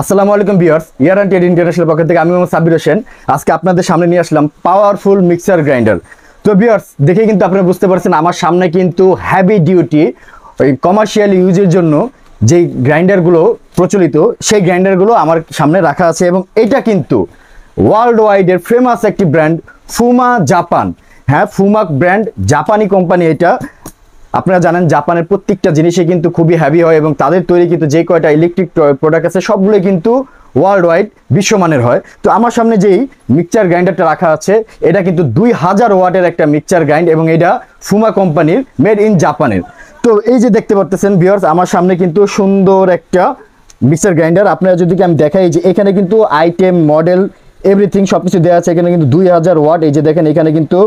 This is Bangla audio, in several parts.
আসসালামু আলাইকুম ভিউয়ার্স, ইয়ার অ্যান্ড ইন্টারন্যাশনাল পক্ষ থেকে আমি মোহাম্মদ সাব্বির হোসেন। আজকে আপনাদের সামনে নিয়ে আসলাম পাওয়ারফুল মিক্সার গ্রাইন্ডার। তো ভিউয়ার্স, দেখে কিন্তু আপনারা বুঝতে পারছেন আমার সামনে কিন্তু হেভি ডিউটি ওই কমার্শিয়াল ইউজের জন্য যেই গ্রাইন্ডারগুলো প্রচলিত সেই গ্রাইন্ডারগুলো আমার সামনে রাখা আছে, এবং এটা কিন্তু ওয়ার্ল্ড ওয়াইডের ফেমাস একটি ব্র্যান্ড ফুমা জাপান। হ্যাঁ, ফুমা ব্র্যান্ড, জাপানি কোম্পানি এটা। আপনারা জানেন জাপানের প্রত্যেকটা জিনিসই কিন্তু খুবই হেভি হয়, এবং তাদের তৈরি কিন্তু যে কয়টা ইলেকট্রিক প্রোডাক্ট আছে সবগুলোই কিন্তু ওয়ার্ল্ড ওয়াইড বিশ্বমানের হয়। তো আমার সামনে যেই মিক্সচার গ্রাইন্ডারটা রাখা আছে এটা কিন্তু 2000 ওয়াটের একটা মিক্সচার গ্রাইন্ড, এবং এটা ফুমা কোম্পানির, মেড ইন জাপানের। তো এই যে দেখতে পারতেছেন ভিউয়ার্স, আমার সামনে কিন্তু সুন্দর একটা মিক্সচার গ্রাইন্ডার। আপনারা যদি আমি দেখাই যে এখানে কিন্তু আইটেম, মডেল, এভরিথিং সব কিছু দেওয়া আছে। এখানে কিন্তু 2000 ওয়াট, এই যে দেখেন এখানে কিন্তু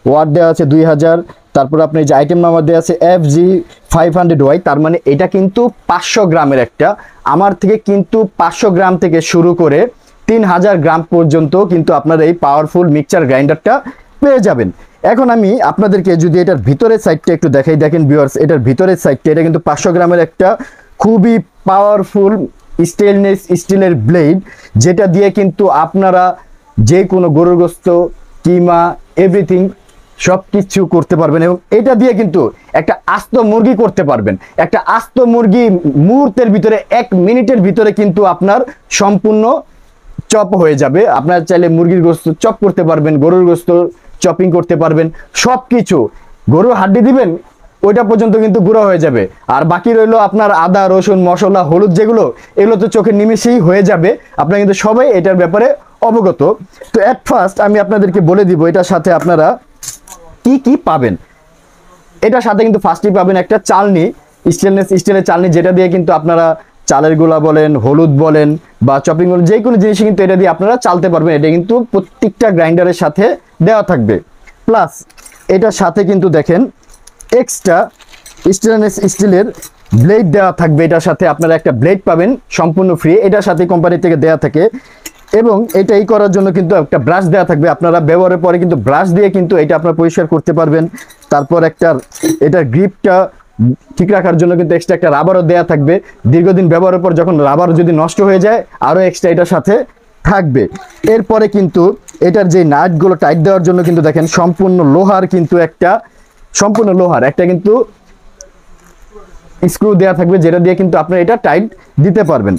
ওয়াট দেওয়া আছে 2000। তারপর আপনি যে আইটেম নাম্বার দেওয়া আছে FG500Y, তার মানে এটা কিন্তু 500 গ্রামের একটা। আমার থেকে কিন্তু 500 গ্রাম থেকে শুরু করে 3000 গ্রাম পর্যন্ত কিন্তু আপনারা এই পাওয়ারফুল মিক্সচার গ্রাইন্ডারটা পেয়ে যাবেন। এখন আমি আপনাদেরকে যদি এটার ভিতরের সাইডটা একটু দেখাই, দেখেন ভিউয়ার্স, এটার ভিতরের সাইডটা এটা কিন্তু 500 গ্রামের একটা খুবই পাওয়ারফুল স্টেনলেস স্টিলের ব্লেড, যেটা দিয়ে কিন্তু আপনারা যে কোনো গরুর গোস্ত, কিমা, এভরিথিং সব কিছু করতে পারবেন। এবং এটা দিয়ে কিন্তু একটা আস্ত মুরগি করতে পারবেন। একটা আস্ত মুরগি মুহূর্তের ভিতরে, 1 মিনিটের ভিতরে কিন্তু আপনার সম্পূর্ণ চপ হয়ে যাবে। আপনার চাইলে মুরগির গোস্ত চপ করতে পারবেন, গরুর গোস্ত চপিং করতে পারবেন, সব কিছু। গরুর হাড্ডি দিবেন, ওইটা পর্যন্ত কিন্তু গুঁড়ো হয়ে যাবে। আর বাকি রইলো আপনার আদা, রসুন, মশলা, হলুদ, যেগুলো এগুলো তো চোখের নিমেষেই হয়ে যাবে। আপনারা কিন্তু সবাই এটার ব্যাপারে অবগত। তো এট ফার্স্ট আমি আপনাদেরকে বলে দিব এটার সাথে আপনারা কি কি পাবেন। এটার সাথে কিন্তু ফার্স্টই পাবেন একটা চালনি, স্টেনলেস স্টিলের চালনি, যেটা দিয়ে কিন্তু আপনারা চালের গুঁড়া বলেন, হলুদ বলেন বা চপিং বলেন, যে কোনো জিনিসই কিন্তু এটা দিয়ে আপনারা চালতে পারবেন। এটা কিন্তু প্রত্যেকটা গ্রাইন্ডারের সাথে দেওয়া থাকবে। প্লাস এটার সাথে কিন্তু দেখেন এক্সট্রা স্টেনলেস স্টিলের ব্লেড দেওয়া থাকবে। এটার সাথে আপনারা একটা ব্লেড পাবেন সম্পূর্ণ ফ্রি, এটার সাথে কোম্পানি থেকে দেওয়া থাকে। এবং এটাই করার জন্য কিন্তু একটা ব্রাশ দেওয়া থাকবে। আপনারা ব্যবহারের পরে কিন্তু ব্রাশ দিয়ে কিন্তু এটা আপনারা পরিষ্কার করতে পারবেন। তারপর এটার গ্রিপটা ঠিক রাখার জন্য কিন্তু এক্সট্রা একটা রাবারও দেওয়া থাকবে। দীর্ঘদিন ব্যবহারের পর যখন রাবার যদি নষ্ট হয়ে যায়, আরও এক্সট্রা এটার সাথে থাকবে। এরপরে কিন্তু এটার যে নাটগুলো টাইট দেওয়ার জন্য কিন্তু দেখেন সম্পূর্ণ লোহার কিন্তু একটা কিন্তু স্ক্রু দেওয়া থাকবে, যেটা দিয়ে কিন্তু আপনারা এটা টাইট দিতে পারবেন।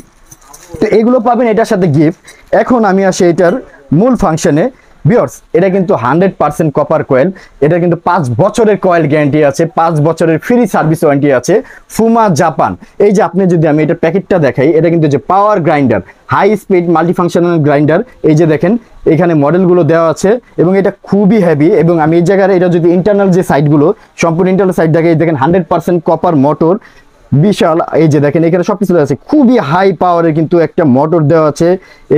তো এগুলো পাবেন এটার সাথে গিফট। এখন আমি আসি এটার মূল ফাংশনে। ভিউয়ার্স, এটা কিন্তু 100% কপার কয়েল। এটা কিন্তু 5 বছরের কয়েল গ্যারান্টি আছে, 5 বছরের ফ্রি সার্ভিস ওয়ারেন্টি আছে। ফুমা জাপান। এই যে আপনি যদি আমি এটা প্যাকেটটা দেখাই, এটা কিন্তু যে power grinder, high speed multifunctional grinder. এই যে দেখেন এখানে মডেলগুলো দেওয়া আছে, এবং এটা খুবই হেভি। এবং আমি এই জায়গায় এটা যদি ইন্টারনাল যে সাইডগুলো, সম্পূর্ণ ইন্টারনাল সাইড দেখে, দেখেন 100% কপার মোটর, বিশাল। এই যে দেখেন এখানে সবকিছু দেওয়া আছে, খুবই হাই পাওয়ারের কিন্তু একটা মোটর দেওয়া আছে।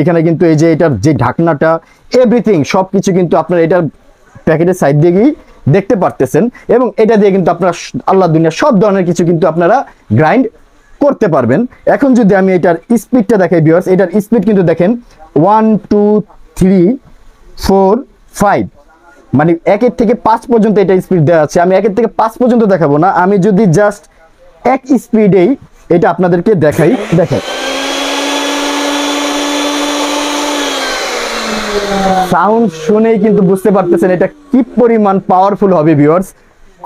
এখানে কিন্তু এই যে এটার যে ঢাকনাটা, এভরিথিং সবকিছু কিন্তু আপনারা এটার প্যাকেটের সাইড দিয়েই দেখতে পারতেছেন। এবং এটা দিয়ে কিন্তু আপনারা আল্লাহ দুনিয়া সব ধরনের কিছু কিন্তু আপনারা গ্রাইন্ড করতে পারবেন। এখন যদি আমি এটার স্পিডটা দেখাই ভিউয়ার্স, এটার স্পিড কিন্তু দেখেন 1 2 3 4 5, মানে 1 থেকে 5 পর্যন্ত এটা স্পিড দেওয়া আছে। আমি 1 থেকে 5 পর্যন্ত দেখাবো না, আমি যদি জাস্ট এক স্পিডেই এটা আপনাদেরকে দেখাই। দেখেন সাউন্ড শুনেই কিন্তু বুঝতে পারতেছেন এটা কি পরিমাণ পাওয়ারফুল হবে ভিউয়ার্স।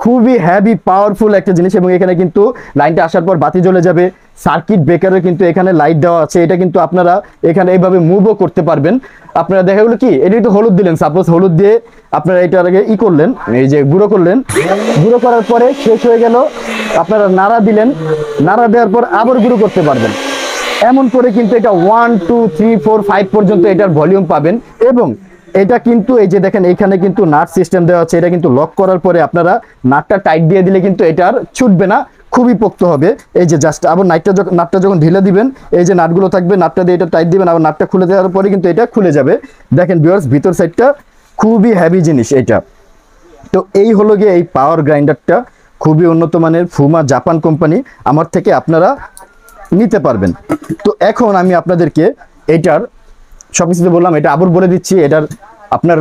খুবই হেভি পাওয়ারফুল একটা জিনিস। এবং এখানে কিন্তু লাইনটা আসার পর বাতি জ্বলে যাবে। সার্কিট ব্রেকারও কিন্তু এখানে লাইট দেওয়া আছে। এটা কিন্তু আপনারা এখানে এইভাবে মুভও করতে পারবেন। আপনারা দেখা গেলো কি, এটা একটু হলুদ দিলেন, সাপোজ হলুদ দিয়ে আপনারা এটার আগে করলেন, এই যে গুঁড়ো করলেন, গুঁড়ো করার পরে শেষ হয়ে গেল, আপনারা নাড়া দিলেন, নাড়া দেওয়ার পর আবার গুঁড়ো করতে পারবেন। এমন করে কিন্তু এটা 1 2 3 4 5 পর্যন্ত এটার ভলিউম পাবেন। এবং এটা কিন্তু এই যে দেখেন এখানে কিন্তু নাট সিস্টেম দেওয়া আছে। এটা কিন্তু লক করার পরে আপনারা নাটটা টাইট দিয়ে দিলে কিন্তু এটা আর ছুটবে না, খুবই পোক্ত হবে। এই যে জাস্ট আবার নাটটা যখন ঢিলে দিবেন, এই যে নাটগুলো থাকবে, নাটটা দিয়ে এটা টাইট দিবেন, আবার নাটটা খুলে দেওয়ার পরে কিন্তু এটা খুলে যাবে। দেখেন ভিউয়ার্স, ভিতর সাইডটা খুবই হেভি জিনিস এটা। তো এই হলো গিয়ে এই পাওয়ার গ্রাইন্ডারটা, খুবই উন্নত মানের, ফুমা জাপান কোম্পানি, আমার থেকে আপনারা নিতে পারবেন। তো এখন আমি আপনাদেরকে এটার সবকিছু বললাম, এটা আবার বলে দিচ্ছি। এটার আপনার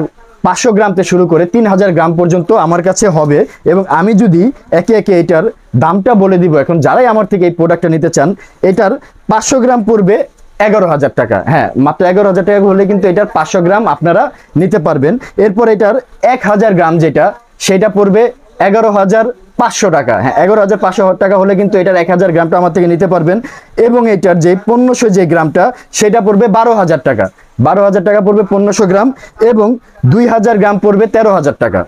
500 গ্রাম থেকে শুরু করে 3000 গ্রাম পর্যন্ত আমার কাছে হবে। এবং আমি যদি একে একে এটার দামটা বলে দিব, এখন যারাই আমার থেকে এই প্রোডাক্টটা নিতে চান, এটার 500 গ্রাম পড়বে 11,000 টাকা। হ্যাঁ, মাত্র 11,000 টাকা হলে কিন্তু এটার 500 গ্রাম আপনারা নিতে পারবেন। এরপর এটার 1000 গ্রাম যেটা, সেটা পড়বে 11,500 টাকা। হ্যাঁ, 11,500 টাকা হলে কিন্তু এটার 1000 গ্রামটা আমার থেকে নিতে পারবেন। এবং এটার যে 1500 যে গ্রামটা, সেটা পড়বে 12,000 টাকা। 12,000 টাকা পড়বে 1500 গ্রাম। এবং 2000 গ্রাম পড়বে 13,000 টাকা।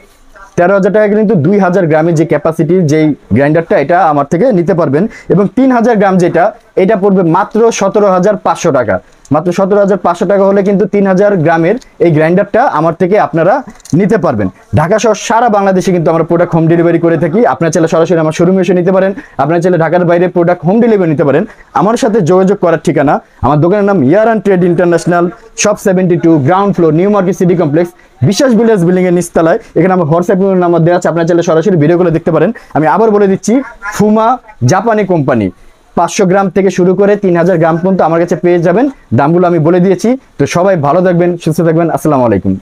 13,000 টাকা কিন্তু 2000 গ্রামের যে ক্যাপাসিটির যেই গ্রাইন্ডারটা, এটা আমার থেকে নিতে পারবেন। এবং 3000 গ্রাম যেটা, এটা পড়বে মাত্র 17,500 টাকা। মাত্র 17,500 টাকা হলে কিন্তু 3000 গ্রামের এই গ্রাইন্ডারটা আমার থেকে আপনারা নিতে পারবেন। ঢাকা সহ সারা বাংলাদেশে কিন্তু আমরা প্রোডাক্ট হোম ডেলিভারি করে থাকি। আপনার চাইলে সরাসরি আমার শোরুমে এসে নিতে পারেন, আপনার চাইলে ঢাকার বাইরে প্রোডাক্ট হোম ডেলিভারি নিতে পারেন। আমার সাথে যোগাযোগ করার ঠিকানা, আমার দোকানের নাম year and trade international, shop 72, ground floor, new market city complex, Biswas village building এর নিচতলায়। এখানে আমার হোয়াটসঅ্যাপ নাম্বার দেওয়া আছে, আপনার চাইলে সরাসরি ভিডিওগুলো দেখতে পারেন। আমি আবার বলে দিচ্ছি, ফুমা জাপানি কোম্পানি, 500 গ্রাম থেকে শুরু করে 3000 গ্রাম পর্যন্ত আমার কাছে পেয়ে যাবেন। দামগুলো আমি বলে দিয়েছি। তো সবাই ভালো থাকবেন, সুস্থ থাকবেন। আসসালামু আলাইকুম।